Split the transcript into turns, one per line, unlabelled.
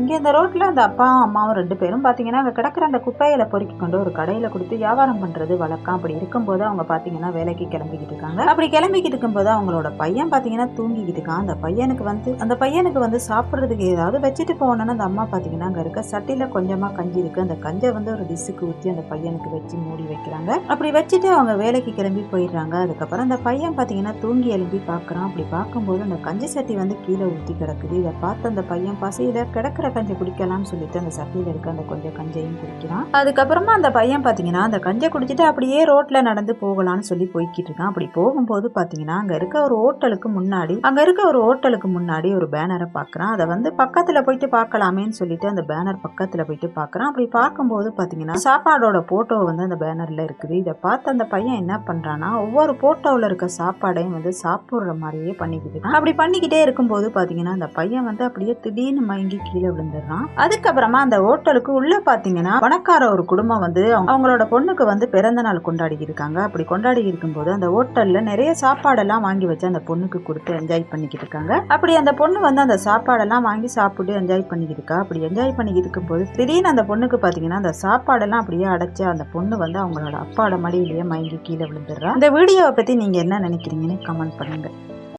இங்கே இந்த ரோட்டில் அந்த அப்பாவும் அம்மாவும் 2 பேரும் பார்த்தீங்கன்னா அங்கே கிடக்கிற அந்த குப்பைகளை பொறுக்கி கொண்டு ஒரு கடையில் கொடுத்து வியாபாரம் பண்ணுறது வழக்கம். அப்படி இருக்கும்போது அவங்க பார்த்தீங்கன்னா வேலைக்கு கிளம்பிக்கிட்டு இருக்காங்க. அப்படி கிளம்பிக்கிட்டு இருக்கும்போது அவங்களோட பையன் பார்த்தீங்கன்னா தூங்கிக்கிட்டு இருக்கான். அந்த பையனுக்கு வந்து சாப்பிட்றதுக்கு ஏதாவது வச்சுட்டு போனோன்னு அந்த அம்மா பார்த்தீங்கன்னா அங்கே இருக்க சட்டியில் கொஞ்சமாக கஞ்சி இருக்குது. அந்த கஞ்சை வந்து ஒரு டிஷ்ஷுக்கு ஊற்றி அந்த பையனுக்கு வச்சு மூடி வைக்கிறாங்க. அப்படி வச்சுட்டு அவங்க வேலைக்கு கிளம்பி போயிடுறாங்க. அதுக்கப்புறம் அந்த பையன் பார்த்தீங்கன்னா தூங்கி எழும்பி பார்க்குறான். அப்படி பார்க்கும்போது அந்த கஞ்சி சட்டி வந்து கீழே ஊற்றி கிடக்குது. இதை பார்த்து அந்த பையன் பசியில கிடக்கிற கஞ்சை குடிக்கலாம்னு சொல்லிட்டு அந்த சட்டியில் இருக்க அந்த கொஞ்சம் கஞ்சையும் குடிக்கிறான். அதுக்கப்புறமா அந்த பையன் பார்த்தீங்கன்னா அந்த கஞ்சை குடிச்சிட்டு அப்படியே ரோட்ல நடந்து போகலான்னு சொல்லி போய்கிட்டு இருக்கான். அப்படி போகும்போது பார்த்தீங்கன்னா அங்க இருக்க ஒரு ஹோட்டலுக்கு முன்னாடி ஒரு பேனரை பார்க்குறான். அதை வந்து பக்கத்துல போயிட்டு பார்க்கலாமேன்னு சொல்லிட்டு அந்த பேனர் பக்கத்துல போயிட்டு பார்க்குறான். அப்படி பார்க்கும்போது பார்த்தீங்கன்னா சாப்பாடோட போட்டோ வந்து அந்த பேனர்ல இருக்குது. இதை பார்த்து அந்த பையன் என்ன பண்றான்னா ஒவ்வொரு போட்டோவில் இருக்க சாப்பாடையும் வந்து சாப்பிடுற மாதிரியே பண்ணிக்கிட்டு அப்படி பண்ணிக்கிட்டே இருக்கும்போது பார்த்தீங்கன்னா அந்த பையன் வந்து அப்படியே திடீர்னு மயங்கி கீழே விழுந்துடுறான். அதுக்கப்புறமா அந்த ஹோட்டலுக்கு உள்ள பாத்தீங்கன்னா பணக்கார ஒரு குடும்பம் வந்து அவங்களோட பொண்ணுக்கு வந்து பிறந்த நாள் கொண்டாடி இருக்காங்க. அப்படி கொண்டாடி இருக்கும்போது அந்த ஹோட்டல்ல நிறைய சாப்பாடெல்லாம் வாங்கி வச்சு அந்த பொண்ணுக்கு கொடுத்து என்ஜாய் பண்ணிக்கிட்டு இருக்காங்க. அப்படி அந்த பொண்ணு வந்து அந்த சாப்பாடெல்லாம் வாங்கி சாப்பிட்டு என்ஜாய் பண்ணிக்கிட்டு இருக்கா. அப்படி என்ஜாய் பண்ணிக்கிட்டு இருக்கும்போது திடீர்னு அந்த பொண்ணுக்கு பாத்தீங்கன்னா அந்த சாப்பாடெல்லாம் அப்படியே அடைச்சு அந்த பொண்ணு வந்து அவங்களோட அப்பாவோட மடியிலேயே மயங்கி கீழே விழுந்துடுறா. இந்த வீடியோவை பத்தி நீங்க என்ன நினைக்கிறீங்கன்னு கமெண்ட் பண்ணுங்க.